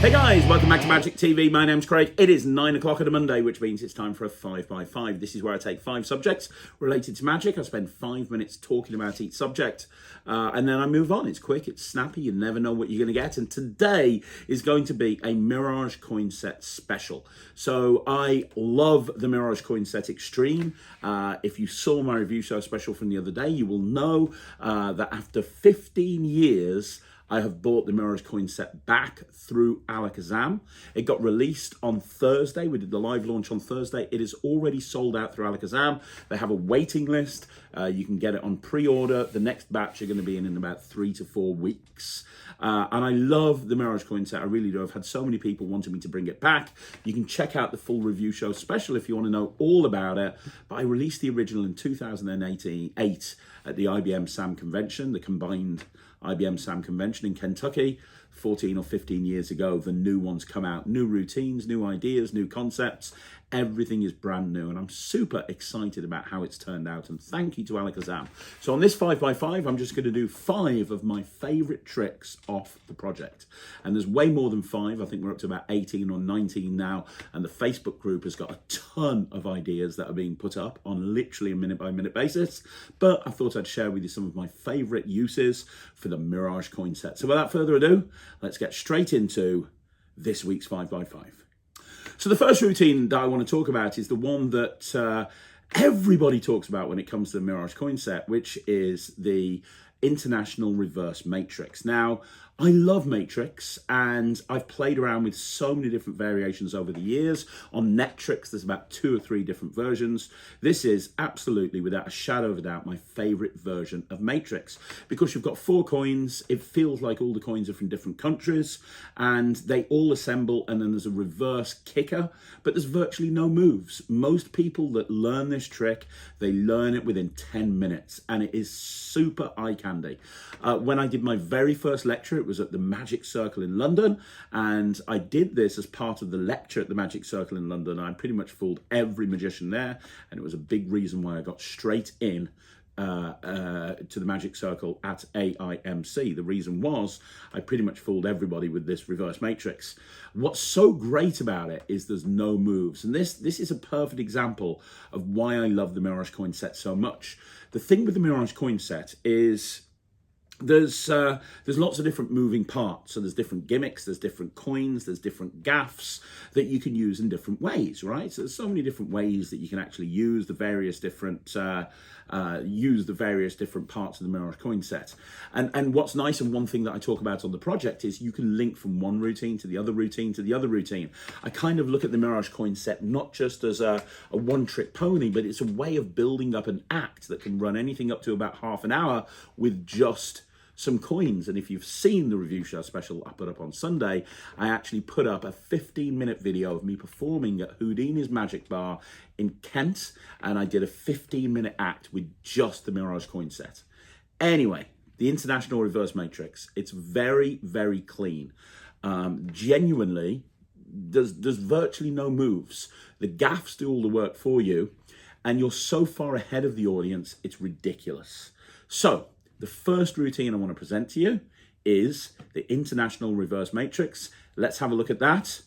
Hey guys, welcome back to Magic TV. My name's Craig. It is 9 o'clock on a Monday, which means it's time for a 5x5. This is where I take 5 subjects related to magic. I spend 5 minutes talking about each subject, and then I move on. It's quick, it's snappy, you never know what you're going to get. And today is going to be a Mirage Coin Set special. So I love the Mirage Coin Set Extreme. If you saw my review show special from the other day, you will know that after 15 years, I have bought the Mirage Coin Set back through Alakazam. It got released on Thursday. We did the live launch on Thursday. It is already sold out through Alakazam. They have a waiting list. You can get it on pre-order. The next batch are going to be in about 3 to 4 weeks. And I love the Mirage Coin Set. I really do. I've had so many people wanting me to bring it back. You can check out the full review show special if you want to know all about it. But I released the original in 2008 at the IBM SAM convention, the combined IBM SAM convention in Kentucky. 14 or 15 years ago, the new ones come out. New routines, new ideas, new concepts. Everything is brand new, and I'm super excited about how it's turned out, and thank you to Alakazam. So on this 5x5, I'm just going to do 5 of my favorite tricks off the project. And there's way more than 5. I think we're up to about 18 or 19 now, and the Facebook group has got a ton of ideas that are being put up on literally a minute-by-minute basis. But I thought I'd share with you some of my favorite uses for the Mirage Coin Set. So without further ado, let's get straight into this week's 5x5. So the first routine that I want to talk about is the one that everybody talks about when it comes to the Mirage Coin Set, which is the International Reverse Matrix. Now, I love Matrix, and I've played around with so many different variations over the years. On Netrix, there's about 2 or 3 different versions. This is absolutely, without a shadow of a doubt, my favorite version of Matrix, because you've got 4 coins. It feels like all the coins are from different countries, and they all assemble, and then there's a reverse kicker, but there's virtually no moves. Most people that learn this trick, they learn it within 10 minutes, and it is super eye candy. When I did my very first lecture, it was at the Magic Circle in London, and I did this as part of the lecture at the Magic Circle in London. I pretty much fooled every magician there, and it was a big reason why I got straight in to the Magic Circle at AIMC. The reason was I pretty much fooled everybody with this reverse matrix. What's so great about it is there's no moves, and this is a perfect example of why I love the Mirage Coin Set so much. The thing with the Mirage Coin Set is there's lots of different moving parts. So there's different gimmicks, there's different coins, there's different gaffs that you can use in different ways, right? So there's so many different ways that you can actually use the various different parts of the Mirage Coin Set. And what's nice, and one thing that I talk about on the project, is you can link from one routine to the other routine to the other routine. I kind of look at the Mirage Coin Set not just as a one-trick pony, but it's a way of building up an act that can run anything up to about half an hour with just some coins. And if you've seen the review show special I put up on Sunday, I actually put up a 15-minute video of me performing at Houdini's Magic Bar in Kent, and I did a 15-minute act with just the Mirage Coin Set. Anyway, the International Reverse Matrix, it's very, very clean. Genuinely, there's virtually no moves. The gaffs do all the work for you, and you're so far ahead of the audience, it's ridiculous. So the first routine I want to present to you is the International Reverse Matrix. Let's have a look at that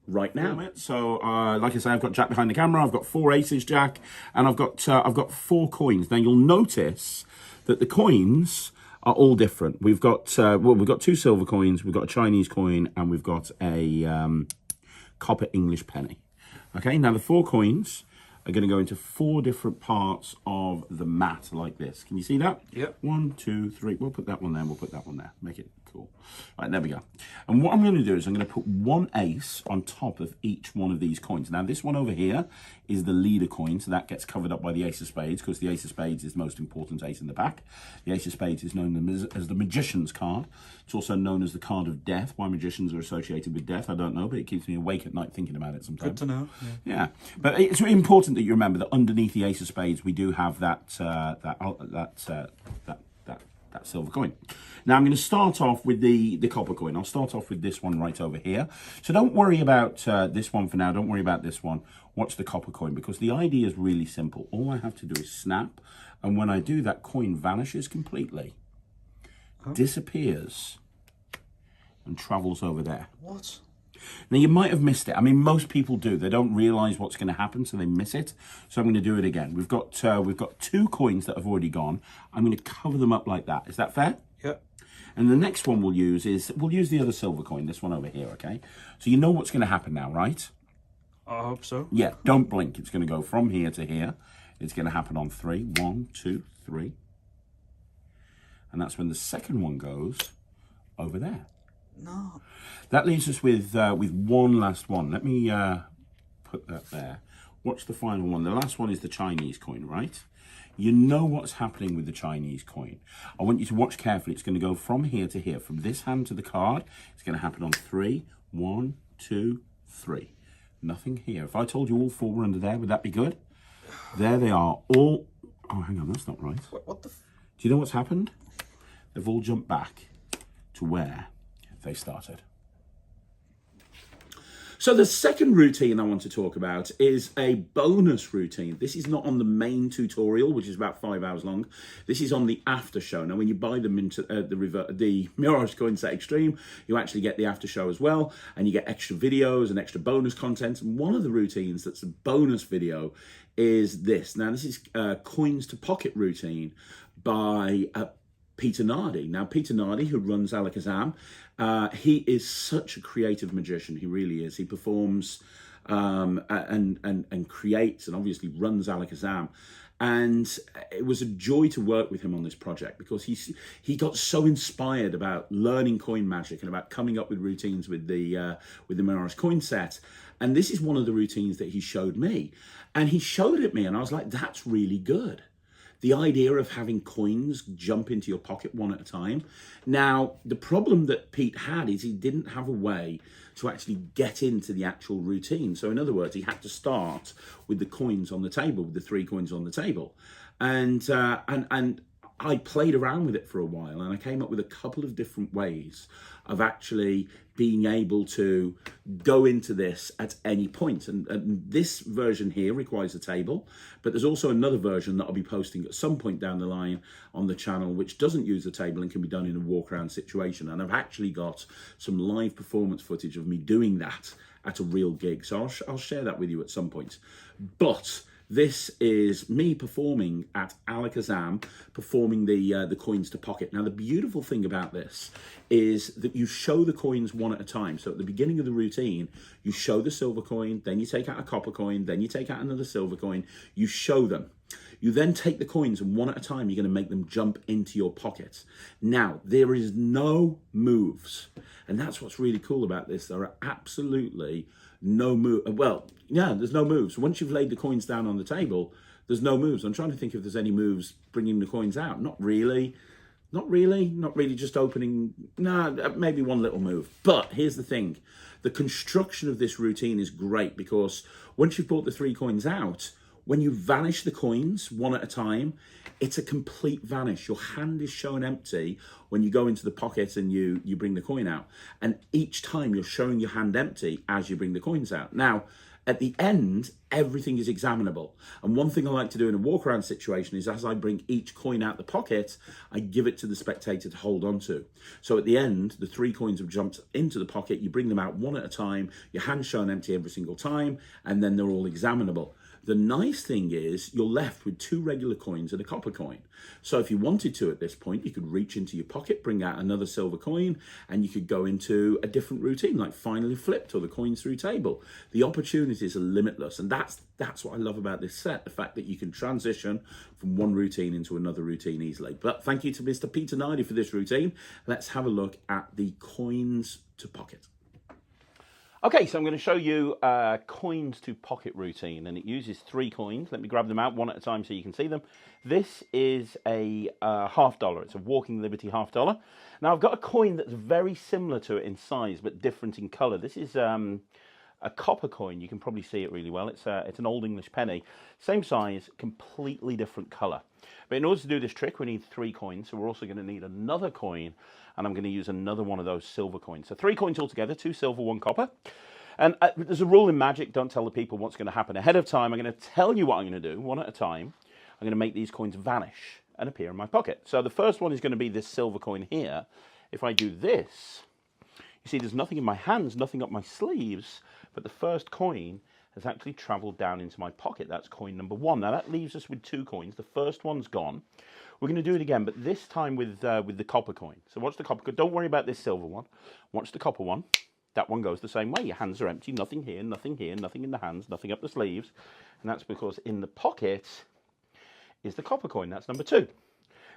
right now. So, like I say, I've got Jack behind the camera. I've got 4 aces, Jack, and I've got 4 coins. Now, you'll notice that the coins are all different. We've got we've got 2 silver coins, we've got a Chinese coin, and we've got a copper English penny. Okay, now the 4 coins are going to go into 4 different parts of the mat like this. Can you see that? Yep. 1, 2, 3. We'll put that one there. We'll put that one there. Make it cool. Right, there we go. And what I'm going to do is I'm going to put 1 ace on top of each one of these coins. Now, this one over here is the leader coin, so that gets covered up by the ace of spades, because the ace of spades is the most important ace in the pack. The ace of spades is known as the magician's card. It's also known as the card of death. Why magicians are associated with death, I don't know, but it keeps me awake at night thinking about it sometimes. Good to know. Yeah. But it's important that you remember that underneath the ace of spades, we do have that silver coin. Now I'm going to start off with the copper coin. I'll start off with this one right over here. So don't worry about this one for now. Don't worry about this one. Watch the copper coin, because the idea is really simple. All I have to do is snap, and when I do, that coin vanishes completely, disappears, and travels over there. What? Now, you might have missed it. I mean, most people do. They don't realise what's going to happen, so they miss it. So I'm going to do it again. We've got 2 coins that have already gone. I'm going to cover them up like that. Is that fair? Yep. And the next one we'll use the other silver coin, this one over here, okay? So you know what's going to happen now, right? I hope so. Yeah, don't blink. It's going to go from here to here. It's going to happen on 3. 1, 2, 3. And that's when the second one goes over there. No. That leaves us with one last one. Let me put that there. What's the final one? The last one is the Chinese coin, right? You know what's happening with the Chinese coin. I want you to watch carefully. It's going to go from here to here, from this hand to the card. It's going to happen on 3. 1, 2, 3. Nothing here. If I told you all 4 were under there, would that be good? There they are. All. Oh, hang on, that's not right. What the? Do you know what's happened? They've all jumped back to where they started. So the second routine I want to talk about is a bonus routine. This is not on the main tutorial, which is about 5 hours long. This is on the after show. Now, when you buy them into the Mirage Coin Set Extreme, you actually get the after show as well, and you get extra videos and extra bonus content. And one of the routines that's a bonus video is this. Now, this is Coins to Pocket routine by Peter Nardi. Now, Peter Nardi, who runs Alakazam, he is such a creative magician. He really is. He performs and creates and obviously runs Alakazam. And it was a joy to work with him on this project because he got so inspired about learning coin magic and about coming up with routines with the Mirage Coin Set. And this is one of the routines that he showed me. And he showed it me, and I was like, that's really good. The idea of having coins jump into your pocket one at a time. Now, the problem that Pete had is he didn't have a way to actually get into the actual routine. So in other words, he had to start with the coins on the table, with the 3 coins on the table. And I played around with it for a while, and I came up with a couple of different ways of actually being able to go into this at any point. And this version here requires a table, but there's also another version that I'll be posting at some point down the line on the channel, which doesn't use a table and can be done in a walk around situation. And I've actually got some live performance footage of me doing that at a real gig. So I'll share that with you at some point. But this is me performing at Alakazam, performing the coins to pocket. Now, the beautiful thing about this is that you show the coins one at a time. So at the beginning of the routine, you show the silver coin, then you take out a copper coin, then you take out another silver coin, you show them. You then take the coins and one at a time, you're going to make them jump into your pocket. Now, there is no moves. And that's what's really cool about this. There are absolutely no move. Well, yeah, there's no moves. Once you've laid the coins down on the table, there's no moves. I'm trying to think if there's any moves bringing the coins out. Not really. Not really just opening. No, maybe one little move. But here's the thing. The construction of this routine is great because once you've brought the 3 coins out, when you vanish the coins one at a time, it's a complete vanish. Your hand is shown empty when you go into the pocket and you bring the coin out. And each time you're showing your hand empty as you bring the coins out. Now, at the end, everything is examinable. And one thing I like to do in a walk around situation is as I bring each coin out the pocket, I give it to the spectator to hold on to. So at the end, the 3 coins have jumped into the pocket. You bring them out one at a time. Your hand's shown empty every single time. And then they're all examinable. The nice thing is you're left with 2 regular coins and a copper coin. So if you wanted to at this point, you could reach into your pocket, bring out another silver coin, and you could go into a different routine like finally flipped or the coins through table. The opportunities are limitless. And that's what I love about this set, the fact that you can transition from one routine into another routine easily. But thank you to Mr. Peter Nardi for this routine. Let's have a look at the coins to pocket. Okay, so I'm going to show you coins to pocket routine, and it uses 3 coins. Let me grab them out one at a time so you can see them. This is a $50. It's a Walking Liberty $50. Now, I've got a coin that's very similar to it in size, but different in colour. This is a copper coin. You can probably see it really well. It's an Old English penny. Same size, completely different colour. But in order to do this trick, we need 3 coins. So we're also going to need another coin, and I'm going to use another one of those silver coins. So 3 coins altogether, 2 silver, 1 copper. And there's a rule in magic, don't tell the people what's going to happen ahead of time. I'm going to tell you what I'm going to do, one at a time. I'm going to make these coins vanish and appear in my pocket. So the first one is going to be this silver coin here. If I do this, You see, there's nothing in my hands, nothing up my sleeves, but the first coin has actually travelled down into my pocket. That's coin number 1. Now that leaves us with 2 coins. The first one's gone. We're going to do it again, but this time with the copper coin. So watch the copper coin. Don't worry about this silver one. Watch the copper one. That one goes the same way. Your hands are empty. Nothing here, nothing here, nothing in the hands, nothing up the sleeves. And that's because in the pocket is the copper coin. That's number 2.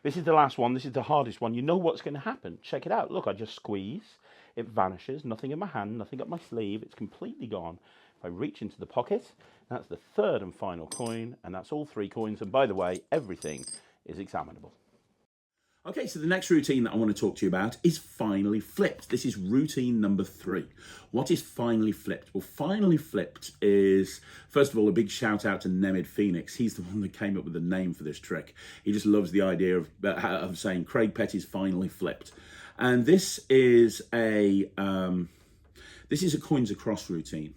This is the last one. This is the hardest one. You know what's going to happen. Check it out. Look, I just squeeze. It vanishes. Nothing in my hand, nothing up my sleeve. It's completely gone. If I reach into the pocket, that's the 3rd and final coin, and that's all 3 coins. And by the way, everything is examinable. Okay, so the next routine that I want to talk to you about is finally flipped. This is routine number 3. What is finally flipped? Well, finally flipped is, first of all, a big shout out to Nemid Phoenix. He's the one that came up with the name for this trick. He just loves the idea of saying Craig Petty's finally flipped. And this is a coins across routine.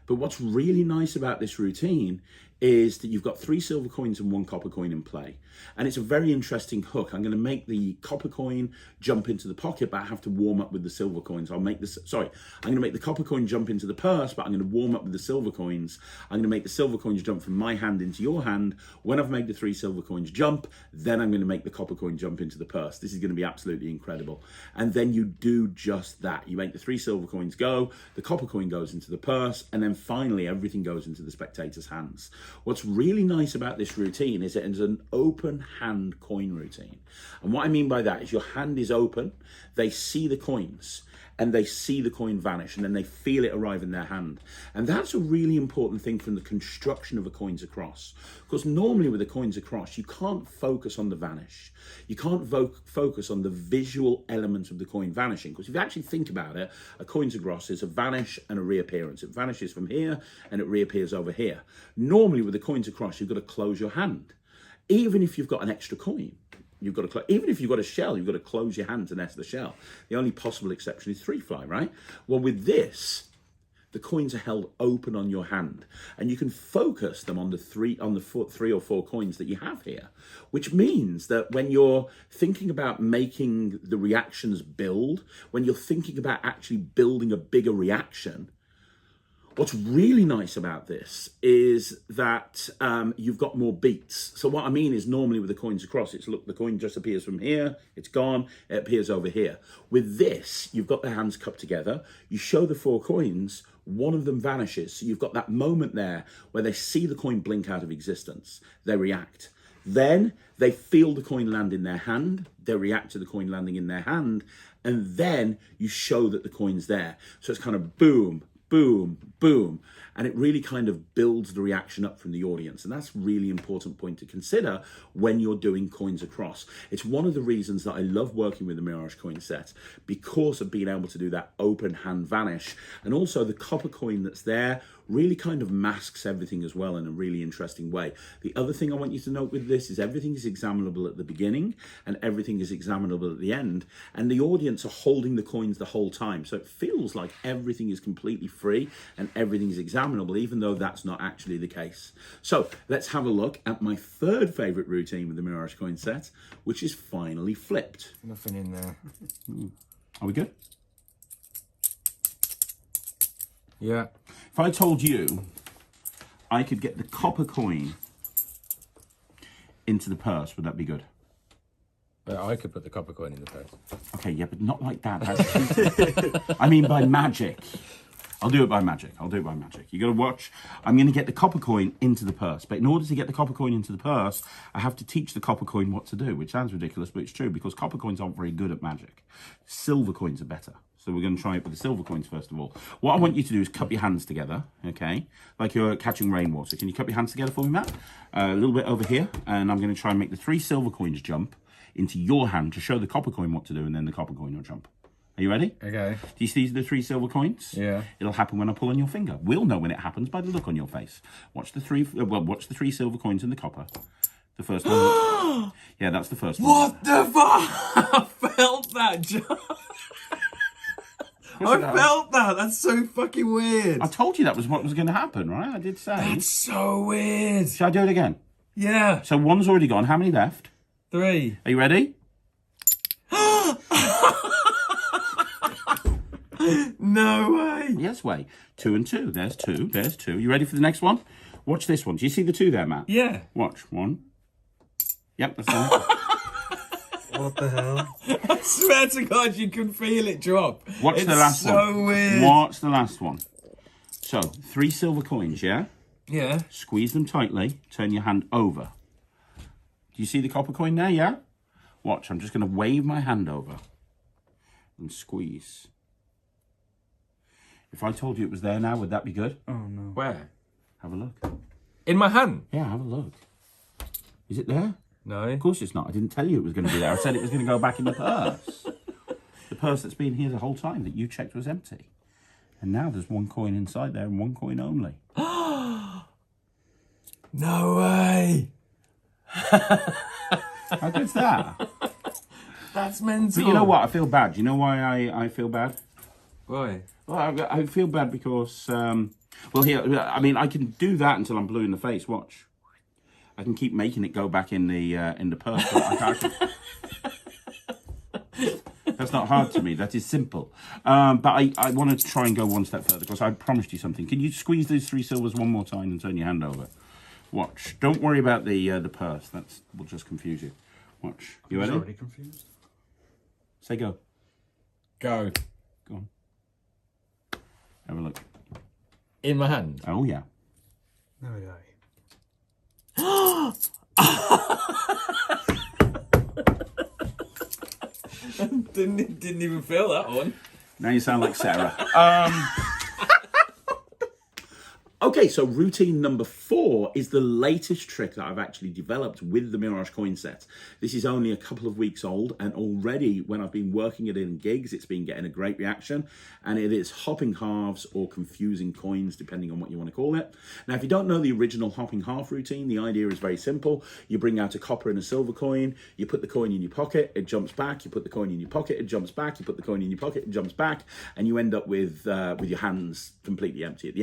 But what's really nice about this routine is that you've got 3 silver coins and 1 copper coin in play. And it's a very interesting hook. I'm going to make the copper coin jump into the pocket, but I have to warm up with the silver coins. I'm going to make the copper coin jump into the purse, but I'm going to warm up with the silver coins. I'm going to make the silver coins jump from my hand into your hand. When I've made the 3 silver coins jump, then I'm going to make the copper coin jump into the purse. This is going to be absolutely incredible. And then you do just that. You make the 3 silver coins go, the copper coin goes into the purse, and then finally everything goes into the spectator's hands. What's really nice about this routine is it is an open hand coin routine. And what I mean by that is your hand is open, they see the coins, and they see the coin vanish, and then they feel it arrive in their hand. And that's a really important thing from the construction of a coins across. Because normally with a coins across, you can't focus on the vanish. You can't focus on the visual element of the coin vanishing. Because if you actually think about it, a coins across is a vanish and a reappearance. It vanishes from here and it reappears over here. Normally with the coins across, you've got to close your hand. Even if you've got an extra coin. You've got to even if you've got a shell, you've got to close your hand to nest the shell. The only possible exception is 3 fly, right? Well, with this, the coins are held open on your hand, and you can focus them on the 3 or 4 coins that you have here, which means that when you're thinking about making the reactions build, when you're thinking about actually building a bigger reaction, what's really nice about this is that you've got more beats. So what I mean is normally with the coins across, it's look, the coin just appears from here, it's gone, it appears over here. With this, you've got the hands cupped together, you show the 4 coins, one of them vanishes. So you've got that moment there where they see the coin blink out of existence, they react. Then they feel the coin land in their hand, they react to the coin landing in their hand, and then you show that the coin's there. So it's kind of boom, boom, boom. And it really kind of builds the reaction up from the audience. And that's a really important point to consider when you're doing coins across. It's one of the reasons that I love working with the Mirage Coin Set, because of being able to do that open hand vanish. And also the copper coin that's there really kind of masks everything as well in a really interesting way. The other thing I want you to note with this is everything is examinable at the beginning and everything is examinable at the end. And the audience are holding the coins the whole time. So it feels like everything is completely free and everything is examinable, even though that's not actually the case. So let's have a look at my 3rd favorite routine with the Mirage Coin Set, which is finally flipped. Nothing in there. Are we good? Yeah. If I told you I could get the copper coin into the purse, would that be good? But I could put the copper coin in the purse. Okay, yeah, but not like that. That's I mean by magic. I'll do it by magic. You got to watch. I'm going to get the copper coin into the purse. But in order to get the copper coin into the purse, I have to teach the copper coin what to do, which sounds ridiculous, but it's true, because copper coins aren't very good at magic. Silver coins are better. So we're going to try it with the silver coins first of all. What I want you to do is cup your hands together, okay? Like you're catching rainwater. Can you cup your hands together for me, Matt? A little bit over here. And I'm going to try and make the 3 silver coins jump into your hand to show the copper coin what to do, and then the copper coin will jump. Are you ready? Okay. Do you see the 3 silver coins? Yeah. It'll happen when I pull on your finger. We'll know when it happens by the look on your face. Watch the 3 silver coins in the copper. The first one. Yeah, that's the first one. What the fuck? I felt that, John. I felt that. That's so fucking weird. I told you that was what was going to happen, right? I did say. That's so weird. Shall I do it again? Yeah. So 1's already gone. How many left? 3. Are you ready? No way. Yes, way. 2 and 2. There's 2. There's 2. You ready for the next one? Watch this one. Do you see the 2 there, Matt? Yeah. Watch. 1. Yep, that's that. What the hell? I swear to God, you can feel it drop. Watch It's the last one. so weird. Watch the last one. So, 3 silver coins, yeah? Yeah. Squeeze them tightly. Turn your hand over. Do you see the copper coin there, yeah? Watch, I'm just going to wave my hand over. And squeeze. If I told you it was there now, would that be good? Oh no. Where? Have a look. In my hand? Yeah, have a look. Is it there? No. Of course it's not. I didn't tell you it was going to be there. I said it was going to go back in the purse. The purse that's been here the whole time that you checked was empty. And now there's 1 coin inside there and 1 coin only. No way. How good's that? That's mental. But you know what? I feel bad. You know why I feel bad? Why? Well, I feel bad because, well, here, I mean, I can do that until I'm blue in the face. Watch. I can keep making it go back in the purse. But I can't. That's not hard to me. That is simple. But I want to try and go one step further because I promised you something. Can you squeeze those 3 silvers one more time and turn your hand over? Watch. Don't worry about the purse. Will just confuse you. Watch. You ready? I'm already confused. Say go. Go. Go on. Have a look. In my hand? Oh, yeah. No way. Didn't even feel that one. Now you sound like Sarah. Okay, so routine number 4 is the latest trick that I've actually developed with the Mirage Coin Set. This is only a couple of weeks old, and already when I've been working it in gigs, it's been getting a great reaction, and it is hopping halves or confusing coins, depending on what you want to call it. Now, if you don't know the original hopping half routine, the idea is very simple. You bring out a copper and a silver coin, you put the coin in your pocket, it jumps back, you put the coin in your pocket, it jumps back, you put the coin in your pocket, it jumps back, and you end up with your hands completely empty. At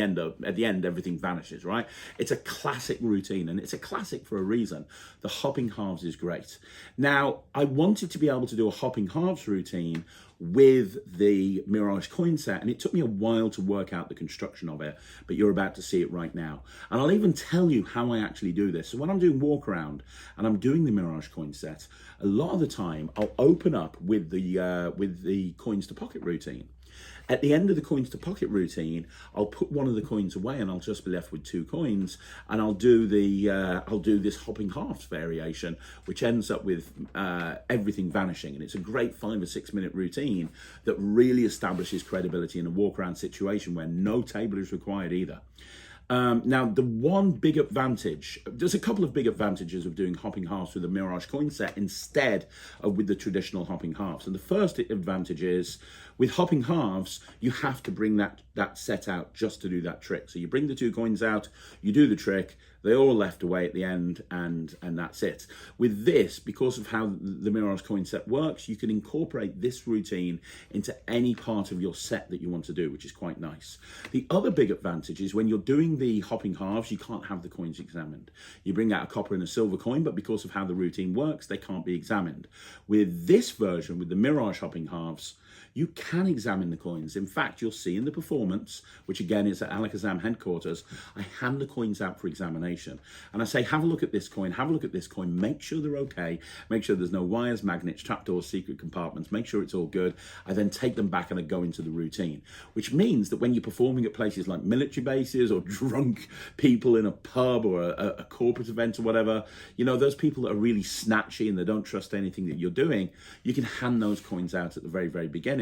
the end, everything vanishes, right? It's a classic routine, and it's a classic for a reason. The hopping halves is great. Now, I wanted to be able to do a hopping halves routine with the Mirage Coin Set, and it took me a while to work out the construction of it, but you're about to see it right now. And I'll even tell you how I actually do this. So when I'm doing walk around and I'm doing the Mirage Coin Set, a lot of the time I'll open up with the coins to pocket routine. At the end of the coins to pocket routine, I'll put one of the coins away and I'll just be left with 2 coins, and I'll do this hopping halves variation, which ends up with everything vanishing. And it's a great 5 or 6 minute routine that really establishes credibility in a walk around situation where no table is required either. Now, the one big advantage, there's a couple of big advantages of doing hopping halves with the Mirage Coin Set instead of with the traditional hopping halves. And the first advantage is, with hopping halves, you have to bring that set out just to do that trick. So you bring the 2 coins out, you do the trick, they're all left away at the end, and that's it. With this, because of how the Mirage Coin Set works, you can incorporate this routine into any part of your set that you want to do, which is quite nice. The other big advantage is when you're doing the hopping halves, you can't have the coins examined. You bring out a copper and a silver coin, but because of how the routine works, they can't be examined. With this version, with the Mirage hopping halves, you can examine the coins. In fact, you'll see in the performance, which again is at Alakazam headquarters, I hand the coins out for examination. And I say, have a look at this coin, have a look at this coin, make sure they're okay, make sure there's no wires, magnets, trapdoors, secret compartments, make sure it's all good. I then take them back and I go into the routine, which means that when you're performing at places like military bases or drunk people in a pub or a corporate event or whatever, you know, those people that are really snatchy and they don't trust anything that you're doing, you can hand those coins out at the very, very beginning.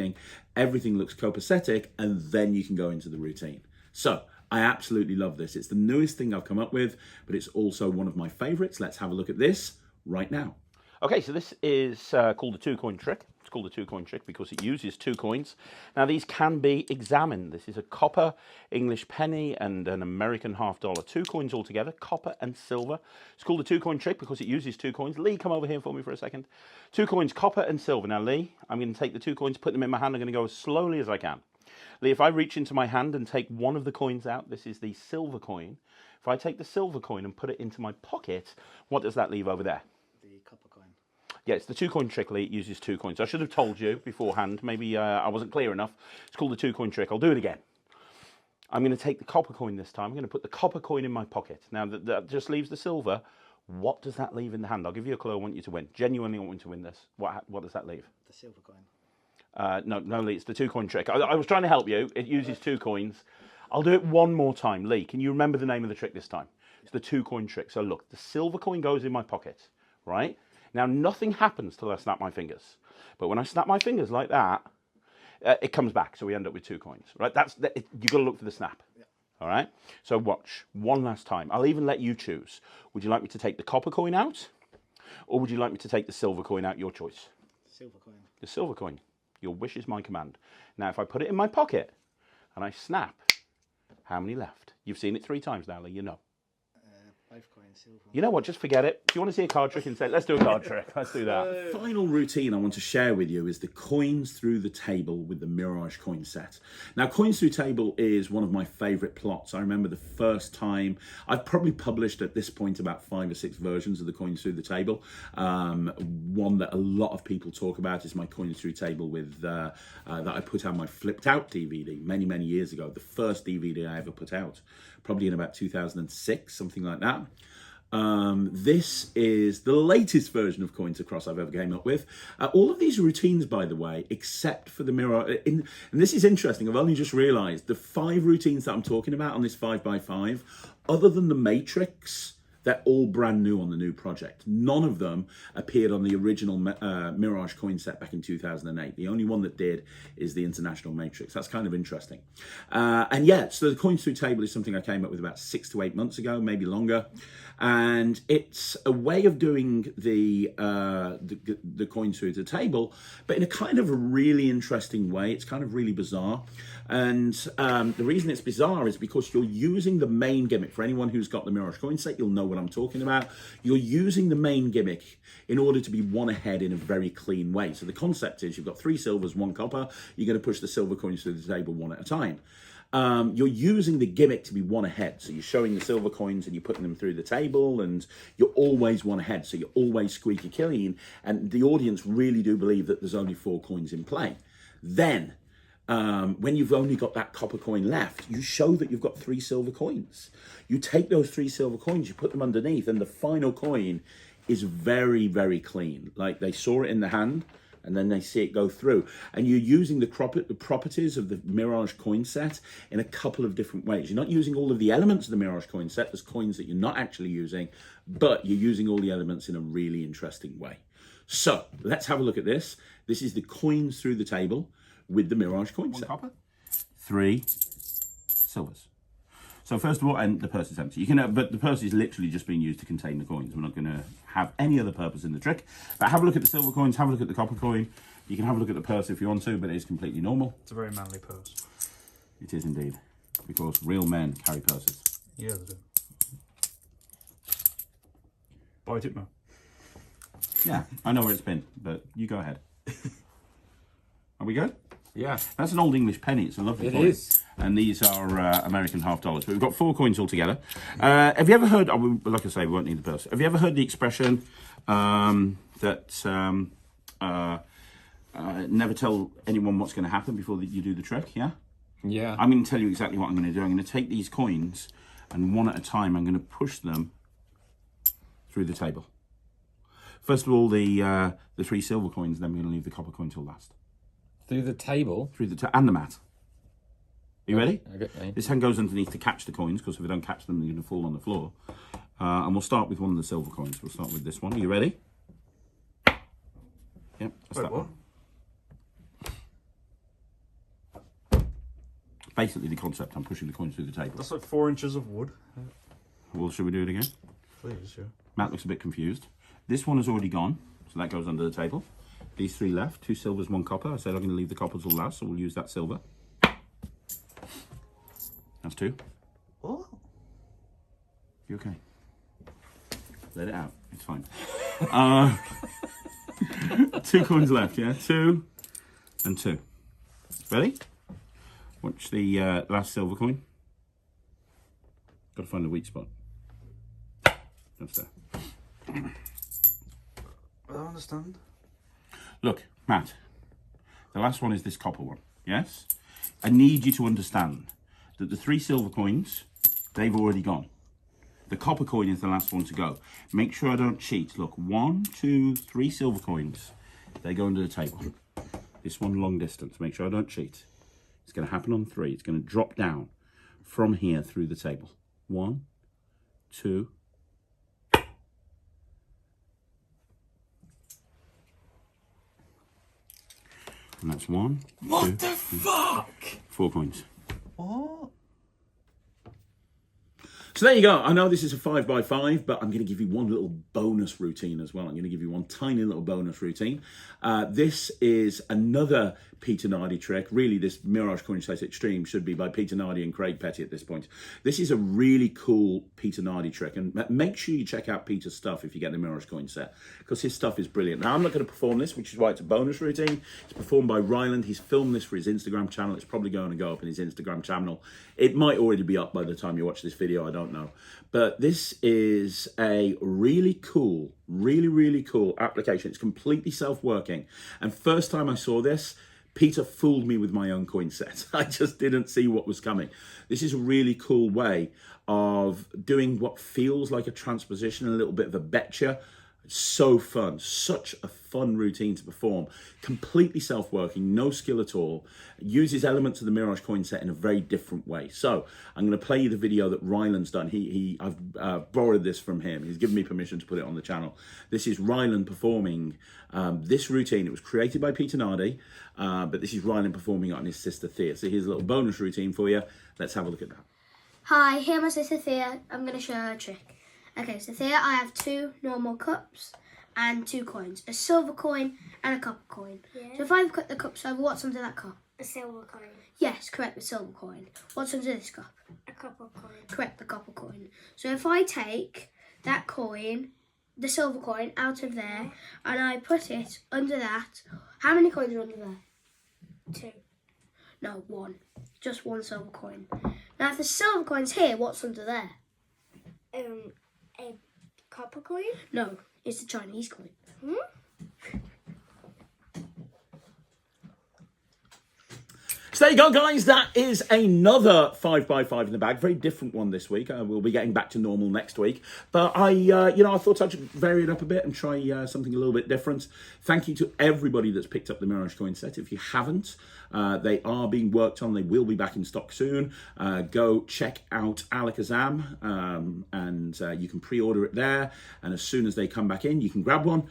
Everything looks copacetic, and then you can go into the routine. So I absolutely love this. It's the newest thing I've come up with, but it's also one of my favorites. Let's have a look at this right now. Okay, so this is called the 2 coin trick. It's called the 2 coin trick because it uses 2 coins. Now these can be examined. This is a copper English penny and an American $half. 2 coins altogether, copper and silver. It's called the 2 coin trick because it uses 2 coins. Lee, come over here for me for a second. 2 coins, copper and silver. Now Lee, I'm going to take the 2 coins, put them in my hand. I'm going to go as slowly as I can. Lee, if I reach into my hand and take one of the coins out, this is the silver coin. If I take the silver coin and put it into my pocket, what does that leave over there? The copper coin. Yeah, it's the 2-coin trick, Lee. It uses 2 coins. I should have told you beforehand. Maybe I wasn't clear enough. It's called the 2-coin trick. I'll do it again. I'm going to take the copper coin this time. I'm going to put the copper coin in my pocket. Now, that just leaves the silver. What does that leave in the hand? I'll give you a clue. I want you to win. Genuinely want you to win this. What does that leave? The silver coin. No, Lee, it's the 2-coin trick. I was trying to help you. It uses 2 coins. I'll do it one more time. Lee, can you remember the name of the trick this time? It's the 2-coin trick. So look, the silver coin goes in my pocket, right? Now, nothing happens till I snap my fingers. But when I snap my fingers like that, it comes back. So we end up with 2 coins, right? You've got to look for the snap. Yeah. All right? So watch one last time. I'll even let you choose. Would you like me to take the copper coin out? Or would you like me to take the silver coin out? Your choice. Silver coin. The silver coin. Your wish is my command. Now, if I put it in my pocket and I snap, how many left? You've seen it 3 times now, Lee. You know. Both coins, silver. You know what? Just forget it. If you want to see a card trick instead, let's do a card trick. Let's do that. Final routine I want to share with you is the coins through the table with the Mirage Coin Set. Now, coins through table is one of my favourite plots. I remember the first time, I've probably published at this point about 5 or 6 versions of the coins through the table. One that a lot of people talk about is my coins through table with that I put out my flipped out DVD many, many years ago. The first DVD I ever put out, probably in about 2006, something like that. This is the latest version of Coins Across I've ever came up with. All of these routines, by the way, except for the Mirage, and this is interesting, I've only just realised the 5 routines that I'm talking about on this 5x5, other than the Matrix, they're all brand new on the new project. None of them appeared on the original Mirage Coin Set back in 2008. The only one that did is the International Matrix. That's kind of interesting. And yeah, so the coins through table is something I came up with about 6 to 8 months ago, maybe longer. And it's a way of doing the coins through the table, but in a kind of a really interesting way. It's kind of really bizarre. And the reason it's bizarre is because you're using the main gimmick. For anyone who's got the Mirage Coin Set, you'll know what I'm talking about. You're using the main gimmick in order to be one ahead in a very clean way. So the concept is you've got 3 silvers, 1 copper. You're going to push the silver coins through the table one at a time. You're using the gimmick to be one ahead. So you're showing the silver coins and you're putting them through the table and you're always one ahead. So you're always squeaky clean. And the audience really do believe that there's only 4 coins in play. Then, when you've only got that copper coin left, you show that you've got 3 silver coins. You take those 3 silver coins, you put them underneath, and the final coin is very, very clean. Like they saw it in the hand, and then they see it go through. And you're using the properties of the Mirage Coin Set in a couple of different ways. You're not using all of the elements of the Mirage Coin Set. There's coins that you're not actually using, but you're using all the elements in a really interesting way. So let's have a look at this. This is the coins through the table with the Mirage Coin Set. 1 copper? 3 silvers. So first of all, and the purse is empty. You can, but the purse is literally just being used to contain the coins. We're not going to have any other purpose in the trick. But have a look at the silver coins, have a look at the copper coin. You can have a look at the purse if you want to, but it is completely normal. It's a very manly purse. It is indeed, because real men carry purses. Yeah, they do. Bite it, man. Yeah, I know where it's been, but you go ahead. Are we good? Yeah. That's an old English penny. It's a lovely coin. It is. And these are American $half. But we've got 4 coins altogether. Have you ever heard, like I say, we won't need the purse. Have you ever heard the expression that never tell anyone what's going to happen before you do the trick? Yeah? Yeah. I'm going to tell you exactly what I'm going to do. I'm going to take these coins and one at a time, I'm going to push them through the table. First of all, the 3 silver coins, then we're going to leave the copper coin till last. Through the table? Through the and the mat. Are you ready? Okay. This hand goes underneath to catch the coins, because if we don't catch them, they're going to fall on the floor. And we'll start with one of the silver coins. We'll start with this one. Are you ready? Yep, that's that one. Basically the concept, I'm pushing the coins through the table. That's like 4 inches of wood. Well, should we do it again? Please, yeah. Matt looks a bit confused. This one has already gone, so that goes under the table. These 3 left, 2 silvers, 1 copper. I said I'm going to leave the copper till last, so we'll use that silver. That's 2. What? You okay? Let it out. It's fine. 2 coins left, yeah? 2 and 2. Ready? Watch the last silver coin. Got to find the weak spot. That's there. I don't understand. Look, Matt, the last one is this copper one, yes? I need you to understand that the 3 silver coins, they've already gone. The copper coin is the last one to go. Make sure I don't cheat. Look, 1, 2, 3 silver coins. They go under the table. This one long distance. Make sure I don't cheat. It's going to happen on 3. It's going to drop down from here through the table. 1, 2. And that's 1, What the fuck? 4 coins. What? So there you go. I know this is a 5x5, but I'm going to give you one little bonus routine as well. I'm going to give you one tiny little bonus routine. This is another Peter Nardi trick. Really, this Mirage Coin Set Extreme should be by Peter Nardi and Craig Petty at this point. This is a really cool Peter Nardi trick, and make sure you check out Peter's stuff if you get the Mirage Coin Set, because his stuff is brilliant. Now, I'm not going to perform this, which is why it's a bonus routine. It's performed by Ryland. He's filmed this for his Instagram channel. It's probably going to go up in his Instagram channel. It might already be up by the time you watch this video. I don't know. But this is a really cool, really cool application. It's completely self-working. And first time I saw this, Peter fooled me with my own coin set. I just didn't see what was coming. This is a really cool way of doing what feels like a transposition, a little bit of a betcha. So fun, such a fun routine to perform. Completely self-working, no skill at all. Uses elements of the Mirage Coin Set in a very different way. So I'm going to play you the video that Ryland's done. I've borrowed this from him. He's given me permission to put it on the channel. This is Ryland performing this routine. It was created by Peter Nardi, but this is Ryland performing it on his sister Thea. So here's a little bonus routine for you. Let's have a look at that. Hi, here my sister Thea. I'm going to show her a trick. Okay, so here I have 2 normal cups and 2 coins. A silver coin and a copper coin. Yeah. So if I put the cups over, what's under that cup? A silver coin. Yes, correct, the silver coin. What's under this cup? A copper coin. Correct, the copper coin. So if I take that coin, the silver coin, out of there, and I put it under that, how many coins are under there? 2. No, 1. Just 1 silver coin. Now if the silver coin's here, what's under there? A copper coin? No, it's the Chinese coin. So there you go, guys. That is another 5x5 in the bag. Very different one this week. We'll be getting back to normal next week. But I thought I'd vary it up a bit and try something a little bit different. Thank you to everybody that's picked up the Mirage Coin Set. If you haven't, they are being worked on. They will be back in stock soon. Go check out Alakazam, and you can pre-order it there. And as soon as they come back in, you can grab one.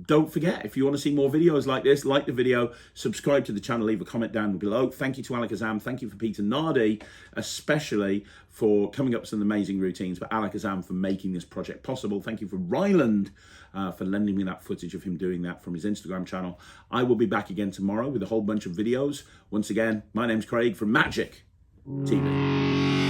Don't forget, if you want to see more videos like this, like the video, subscribe to the channel, leave a comment down below. Thank you to Alakazam. Thank you for Peter Nardi, especially for coming up with some amazing routines, for Alakazam for making this project possible. Thank you for Ryland for lending me that footage of him doing that from his Instagram channel. I will be back again tomorrow with a whole bunch of videos. Once again, my name's Craig from Magic TV.